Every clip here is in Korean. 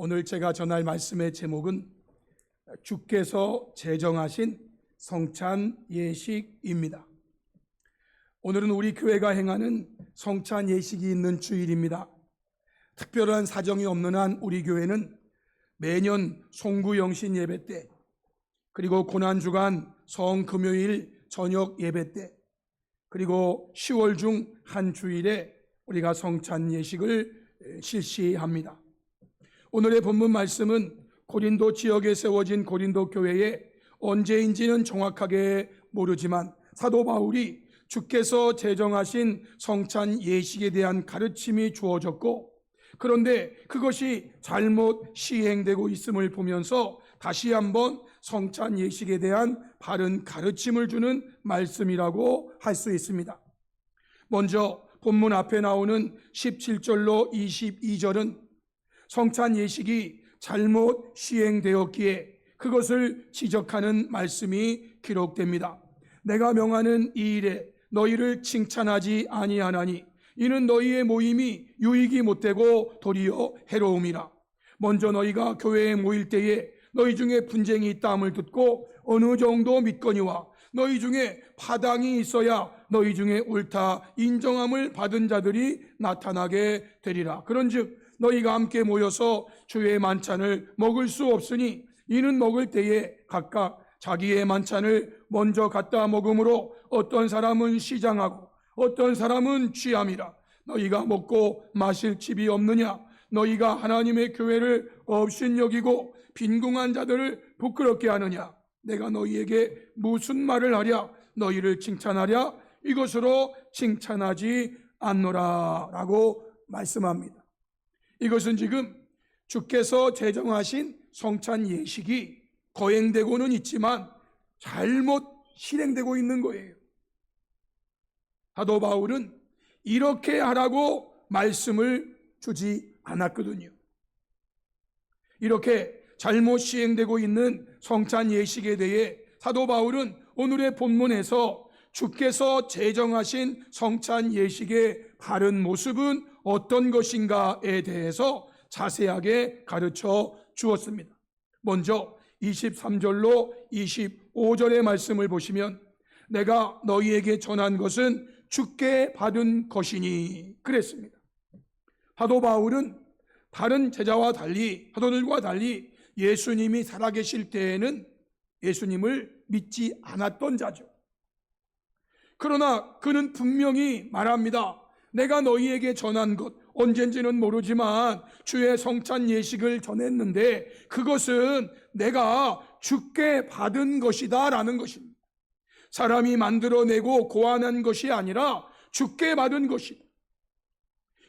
오늘 제가 전할 말씀의 제목은 주께서 제정하신 성찬 예식입니다. 오늘은 우리 교회가 행하는 성찬 예식이 있는 주일입니다. 특별한 사정이 없는 한 우리 교회는 매년 송구영신 예배 때, 그리고 고난주간 성금요일 저녁 예배 때, 그리고 10월 중 한 주일에 우리가 성찬 예식을 실시합니다. 오늘의 본문 말씀은 고린도 지역에 세워진 고린도 교회에 언제인지는 정확하게 모르지만 사도 바울이 주께서 제정하신 성찬 예식에 대한 가르침이 주어졌고, 그런데 그것이 잘못 시행되고 있음을 보면서 다시 한번 성찬 예식에 대한 바른 가르침을 주는 말씀이라고 할 수 있습니다. 먼저 본문 앞에 나오는 17절로 22절은 성찬 예식이 잘못 시행되었기에 그것을 지적하는 말씀이 기록됩니다. 내가 명하는 이 일에 너희를 칭찬하지 아니하나니 이는 너희의 모임이 유익이 못되고 도리어 해로움이라. 먼저 너희가 교회에 모일 때에 너희 중에 분쟁이 있다함을 듣고 어느 정도 믿거니와 너희 중에 파당이 있어야 너희 중에 옳다 인정함을 받은 자들이 나타나게 되리라. 그런즉 너희가 함께 모여서 주의 만찬을 먹을 수 없으니 이는 먹을 때에 각각 자기의 만찬을 먼저 갖다 먹음으로 어떤 사람은 시장하고 어떤 사람은 취함이라. 너희가 먹고 마실 집이 없느냐? 너희가 하나님의 교회를 업신여기고 빈궁한 자들을 부끄럽게 하느냐? 내가 너희에게 무슨 말을 하랴? 너희를 칭찬하랴? 이것으로 칭찬하지 않노라 라고 말씀합니다. 이것은 지금 주께서 제정하신 성찬 예식이 거행되고는 있지만 잘못 실행되고 있는 거예요. 사도 바울은 이렇게 하라고 말씀을 주지 않았거든요. 이렇게 잘못 시행되고 있는 성찬 예식에 대해 사도 바울은 오늘의 본문에서 주께서 제정하신 성찬 예식의 바른 모습은 어떤 것인가에 대해서 자세하게 가르쳐 주었습니다. 먼저 23절로 25절의 말씀을 보시면 내가 너희에게 전한 것은 주께 받은 것이니 그랬습니다. 사도 바울은 다른 제자와 달리, 사도들과 달리 예수님이 살아계실 때에는 예수님을 믿지 않았던 자죠. 그러나 그는 분명히 말합니다. 내가 너희에게 전한 것, 언젠지는 모르지만 주의 성찬 예식을 전했는데 그것은 내가 주께 받은 것이다 라는 것입니다. 사람이 만들어내고 고안한 것이 아니라 주께 받은 것이다.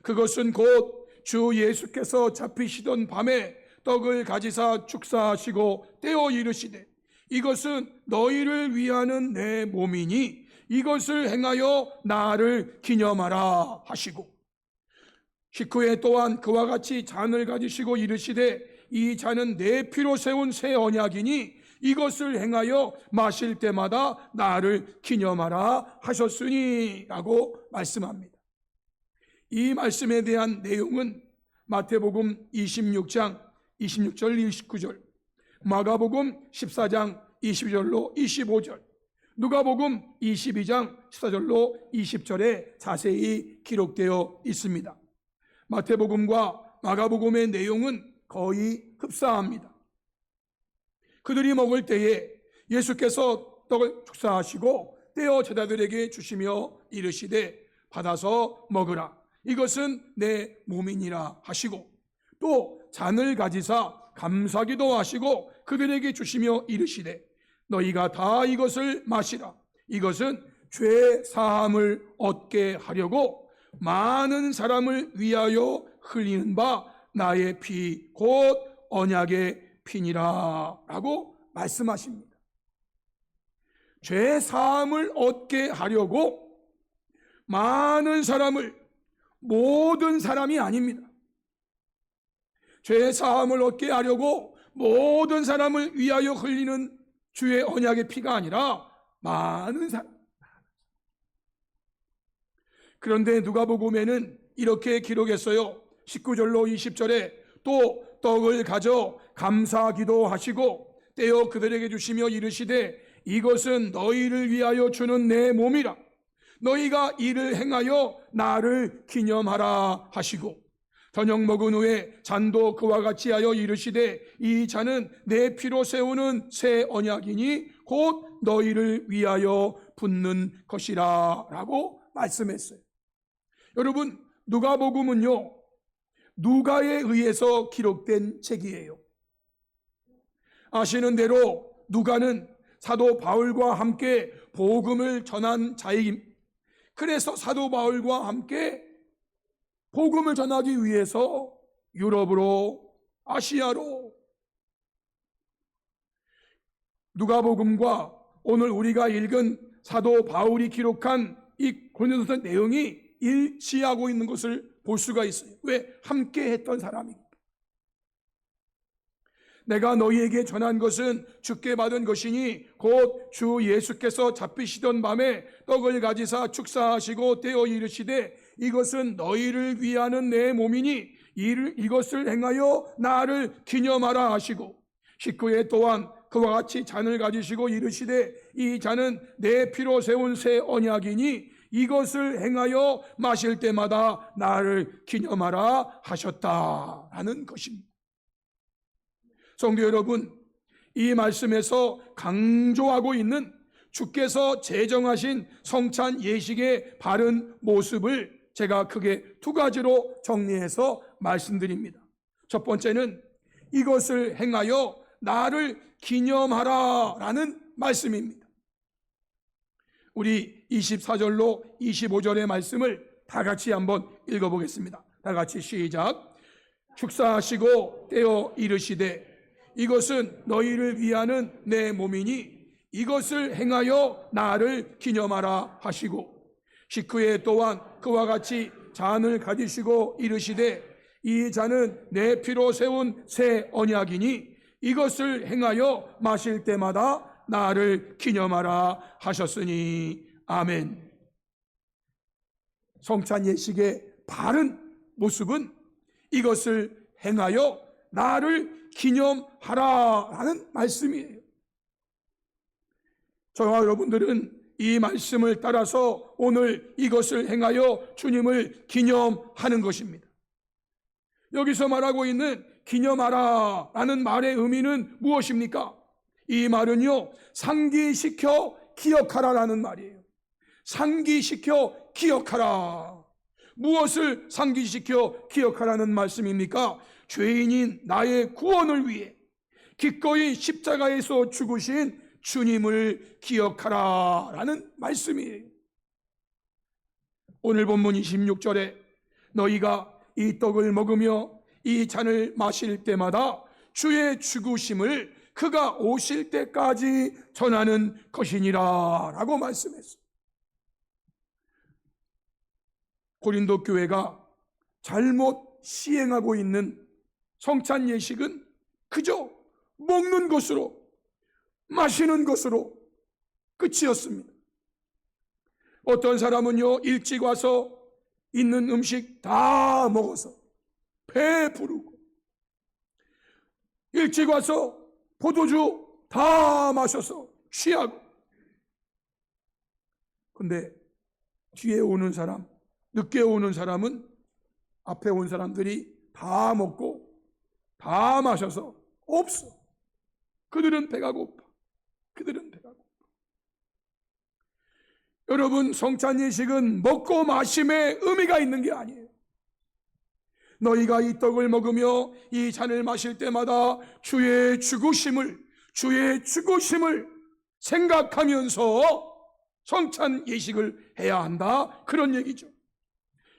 그것은 곧 주 예수께서 잡히시던 밤에 떡을 가지사 축사하시고 떼어 이르시되 이것은 너희를 위하는 내 몸이니 이것을 행하여 나를 기념하라 하시고, 식후에 또한 그와 같이 잔을 가지시고 이르시되 이 잔은 내 피로 세운 새 언약이니 이것을 행하여 마실 때마다 나를 기념하라 하셨으니 라고 말씀합니다. 이 말씀에 대한 내용은 마태복음 26장 26절 29절, 마가복음 14장 22절로 25절, 누가복음 22장 14절로 20절에 자세히 기록되어 있습니다. 마태복음과 마가복음의 내용은 거의 흡사합니다. 그들이 먹을 때에 예수께서 떡을 축사하시고 떼어 제자들에게 주시며 이르시되 받아서 먹으라. 이것은 내 몸이니라 하시고, 또 잔을 가지사 감사기도 하시고 그들에게 주시며 이르시되 너희가 다 이것을 마시라. 이것은 죄 사함을 얻게 하려고 많은 사람을 위하여 흘리는 바 나의 피 곧 언약의 피니라 라고 말씀하십니다. 죄 사함을 얻게 하려고 많은 사람을, 모든 사람이 아닙니다. 죄 사함을 얻게 하려고 모든 사람을 위하여 흘리는 주의 언약의 피가 아니라 많은 사람. 그런데 누가복음에는 이렇게 기록했어요. 19절로 20절에 또 떡을 가져 감사기도 하시고 떼어 그들에게 주시며 이르시되 이것은 너희를 위하여 주는 내 몸이라. 너희가 이를 행하여 나를 기념하라 하시고 저녁 먹은 후에 잔도 그와 같이 하여 이르시되 이 잔은 내 피로 세우는 새 언약이니 곧 너희를 위하여 붓는 것이라 라고 말씀했어요. 여러분, 누가복음은요, 누가에 의해서 기록된 책이에요. 아시는 대로 누가는 사도 바울과 함께 복음을 전한 자입니다. 그래서 사도 바울과 함께 복음을 전하기 위해서 유럽으로, 아시아로, 누가복음과 오늘 우리가 읽은 사도 바울이 기록한 이 고린도서 내용이 일치하고 있는 것을 볼 수가 있어요. 왜? 함께 했던 사람이니까. 내가 너희에게 전한 것은 주께 받은 것이니 곧 주 예수께서 잡히시던 밤에 떡을 가지사 축사하시고 떼어 이르시되 이것은 너희를 위하는 내 몸이니 이것을 행하여 나를 기념하라 하시고 식후에 또한 그와 같이 잔을 가지시고 이르시되 이 잔은 내 피로 세운 새 언약이니 이것을 행하여 마실 때마다 나를 기념하라 하셨다라는 것입니다. 성도 여러분, 이 말씀에서 강조하고 있는 주께서 제정하신 성찬 예식의 바른 모습을 제가 크게 두 가지로 정리해서 말씀드립니다. 첫 번째는 이것을 행하여 나를 기념하라 라는 말씀입니다. 우리 24절로 25절의 말씀을 다 같이 한번 읽어보겠습니다. 다 같이 시작. 축사하시고 떼어 이르시되 이것은 너희를 위하는 내 몸이니 이것을 행하여 나를 기념하라 하시고 식후에 또한 그와 같이 잔을 가지시고 이르시되 이 잔은 내 피로 세운 새 언약이니 이것을 행하여 마실 때마다 나를 기념하라 하셨으니 아멘. 성찬 예식의 바른 모습은 이것을 행하여 나를 기념하라라는 말씀이에요. 저와 여러분들은 이 말씀을 따라서 오늘 이것을 행하여 주님을 기념하는 것입니다. 여기서 말하고 있는 기념하라라는 말의 의미는 무엇입니까? 이 말은요, 상기시켜 기억하라라는 말이에요. 상기시켜 기억하라. 무엇을 상기시켜 기억하라는 말씀입니까? 죄인인 나의 구원을 위해 기꺼이 십자가에서 죽으신 주님을 기억하라라는 말씀이에요. 오늘 본문 26절에 너희가 이 떡을 먹으며 이 잔을 마실 때마다 주의 죽으심을 그가 오실 때까지 전하는 것이니라 라고 말씀했어요. 고린도 교회가 잘못 시행하고 있는 성찬 예식은 그저 먹는 것으로 마시는 것으로 끝이었습니다. 어떤 사람은요, 일찍 와서 있는 음식 다 먹어서 배 부르고 일찍 와서 포도주 다 마셔서 취하고, 근데 뒤에 오는 사람, 늦게 오는 사람은 앞에 온 사람들이 다 먹고 다 마셔서 없어. 그들은 배가 고파. 그들은 배가 고파. 여러분, 성찬 예식은 먹고 마심에 의미가 있는 게 아니에요. 너희가 이 떡을 먹으며 이 잔을 마실 때마다 주의 죽으심을 생각하면서 성찬 예식을 해야 한다, 그런 얘기죠.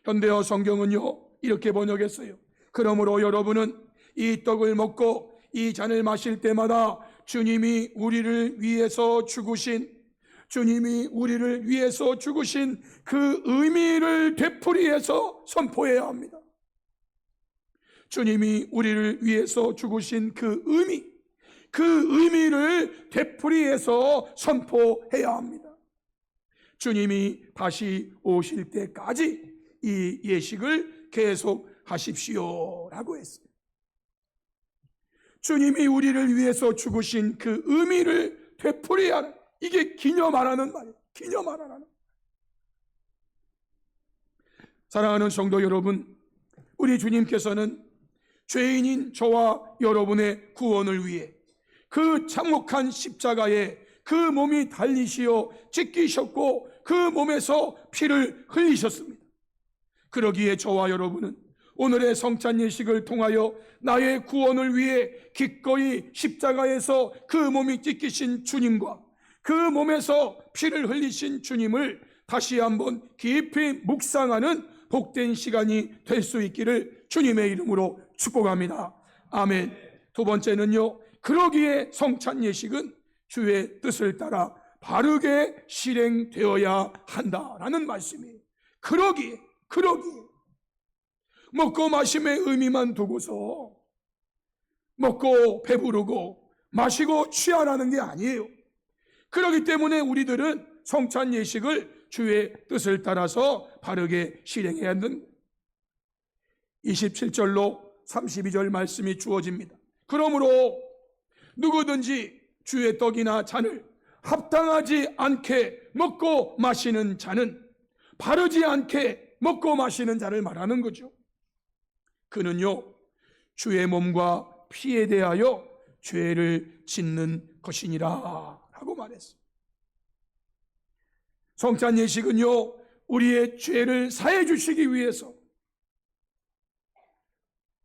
현대어 성경은요, 이렇게 번역했어요. 그러므로 여러분은 이 떡을 먹고 이 잔을 마실 때마다 주님이 우리를 위해서 죽으신 그 의미를 되풀이해서 선포해야 합니다. 주님이 우리를 위해서 죽으신 그 의미를 되풀이해서 선포해야 합니다. 주님이 다시 오실 때까지 이 예식을 계속하십시오 라고 했어요. 주님이 우리를 위해서 죽으신 그 의미를 되풀이해야 하는, 이게 기념하라는 말이에요. 기념하라는. 사랑하는 성도 여러분, 우리 주님께서는 죄인인 저와 여러분의 구원을 위해 그 참혹한 십자가에 그 몸이 달리시어 찢기셨고 그 몸에서 피를 흘리셨습니다. 그러기에 저와 여러분은 오늘의 성찬 예식을 통하여 나의 구원을 위해 기꺼이 십자가에서 그 몸이 찢기신 주님과 그 몸에서 피를 흘리신 주님을 다시 한번 깊이 묵상하는 복된 시간이 될 수 있기를 주님의 이름으로 축복합니다. 아멘. 두 번째는요, 그러기에 성찬 예식은 주의 뜻을 따라 바르게 실행되어야 한다라는 말씀이에요. 그러기에 먹고 마심의 의미만 두고서 먹고 배부르고 마시고 취하라는 게 아니에요. 그렇기 때문에 우리들은 성찬 예식을 주의 뜻을 따라서 바르게 실행해야 한다는 27절로 32절 말씀이 주어집니다. 그러므로 누구든지 주의 떡이나 잔을 합당하지 않게 먹고 마시는 자는 바르지 않게 먹고 마시는 자를 말하는 거죠. 그는요, 주의 몸과 피에 대하여 죄를 짓는 것이니라 라고 말했어요. 성찬 예식은요, 우리의 죄를 사해 주시기 위해서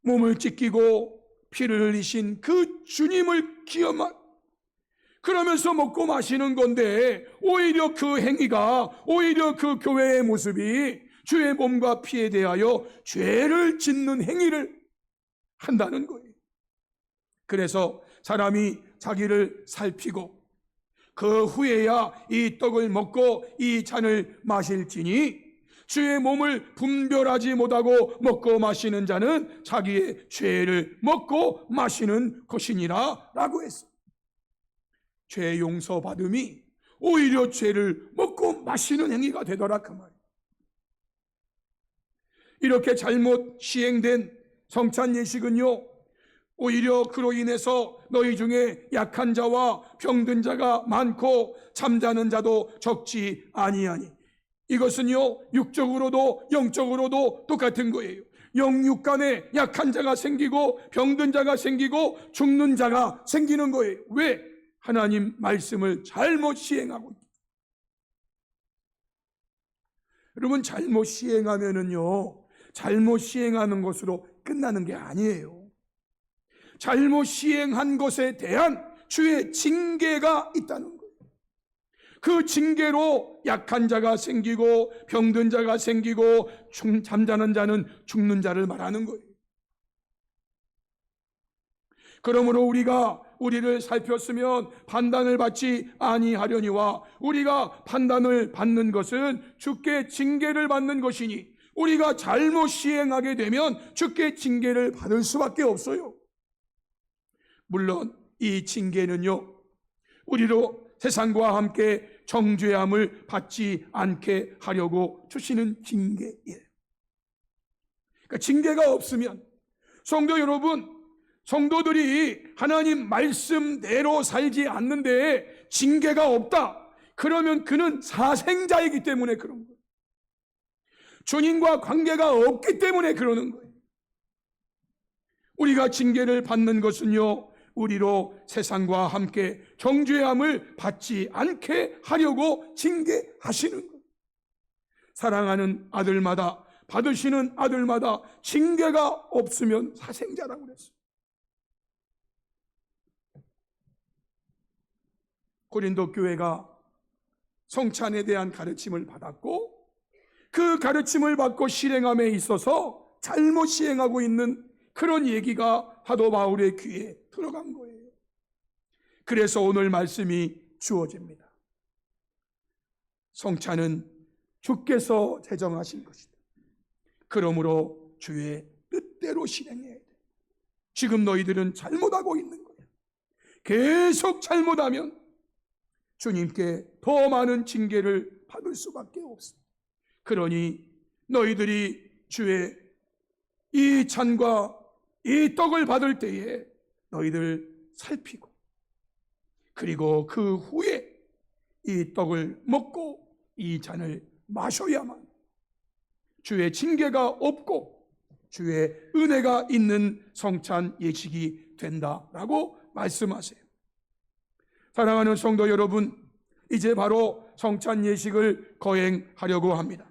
몸을 찢기고 피를 흘리신 그 주님을 기억한, 그러면서 먹고 마시는 건데, 오히려 그 행위가, 오히려 그 교회의 모습이 주의 몸과 피에 대하여 죄를 짓는 행위를 한다는 거예요. 그래서 사람이 자기를 살피고 그 후에야 이 떡을 먹고 이 잔을 마실지니 주의 몸을 분별하지 못하고 먹고 마시는 자는 자기의 죄를 먹고 마시는 것이니라 라고 했어요. 죄 용서 받음이 오히려 죄를 먹고 마시는 행위가 되더라 그 말이에요. 이렇게 잘못 시행된 성찬 예식은요, 오히려 그로 인해서 너희 중에 약한 자와 병든 자가 많고 잠자는 자도 적지 아니하니, 이것은요 육적으로도 영적으로도 똑같은 거예요. 영육 간에 약한 자가 생기고 병든 자가 생기고 죽는 자가 생기는 거예요. 왜? 하나님 말씀을 잘못 시행하고 있다. 여러분, 잘못 시행하면은요, 잘못 시행하는 것으로 끝나는 게 아니에요. 잘못 시행한 것에 대한 주의 징계가 있다는 거예요. 그 징계로 약한 자가 생기고 병든 자가 생기고 잠자는 자는 죽는 자를 말하는 거예요. 그러므로 우리가 우리를 살폈으면 판단을 받지 아니하려니와 우리가 판단을 받는 것은 주께 징계를 받는 것이니 우리가 잘못 시행하게 되면 주께 징계를 받을 수밖에 없어요. 물론 이 징계는요, 우리로 세상과 함께 정죄함을 받지 않게 하려고 주시는 징계예요. 그러니까 징계가 없으면, 성도 여러분, 성도들이 하나님 말씀대로 살지 않는데 징계가 없다, 그러면 그는 사생자이기 때문에 그런 거예요. 주님과 관계가 없기 때문에 그러는 거예요. 우리가 징계를 받는 것은요, 우리로 세상과 함께 정죄함을 받지 않게 하려고 징계하시는 거예요. 사랑하는 아들마다, 받으시는 아들마다 징계가 없으면 사생자라고 그랬어요. 고린도 교회가 성찬에 대한 가르침을 받았고 그 가르침을 받고 실행함에 있어서 잘못 시행하고 있는 그런 얘기가 사도 바울의 귀에 들어간 거예요. 그래서 오늘 말씀이 주어집니다. 성찬은 주께서 제정하신 것이다. 그러므로 주의 뜻대로 실행해야 돼. 지금 너희들은 잘못하고 있는 거야. 계속 잘못하면 주님께 더 많은 징계를 받을 수밖에 없습니다. 그러니 너희들이 주의 이 잔과 이 떡을 받을 때에 너희들 살피고, 그리고 그 후에 이 떡을 먹고 이 잔을 마셔야만 주의 징계가 없고 주의 은혜가 있는 성찬 예식이 된다라고 말씀하세요. 사랑하는 성도 여러분, 이제 바로 성찬 예식을 거행하려고 합니다.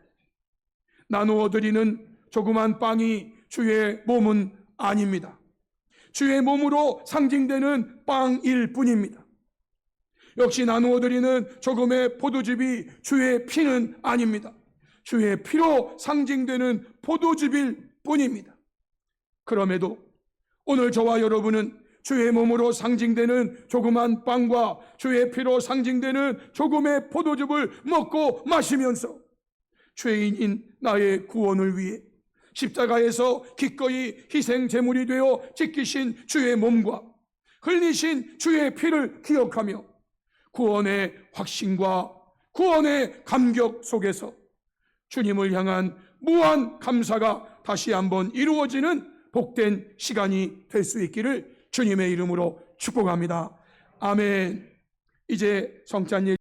나누어 드리는 조그만 빵이 주의 몸은 아닙니다. 주의 몸으로 상징되는 빵일 뿐입니다. 역시 나누어 드리는 조금의 포도즙이 주의 피는 아닙니다. 주의 피로 상징되는 포도즙일 뿐입니다. 그럼에도 오늘 저와 여러분은 주의 몸으로 상징되는 조그만 빵과 주의 피로 상징되는 조금의 포도즙을 먹고 마시면서 죄인인 나의 구원을 위해 십자가에서 기꺼이 희생 제물이 되어 지키신 주의 몸과 흘리신 주의 피를 기억하며 구원의 확신과 구원의 감격 속에서 주님을 향한 무한 감사가 다시 한번 이루어지는 복된 시간이 될 수 있기를 주님의 이름으로 축복합니다. 아멘. 이제 성찬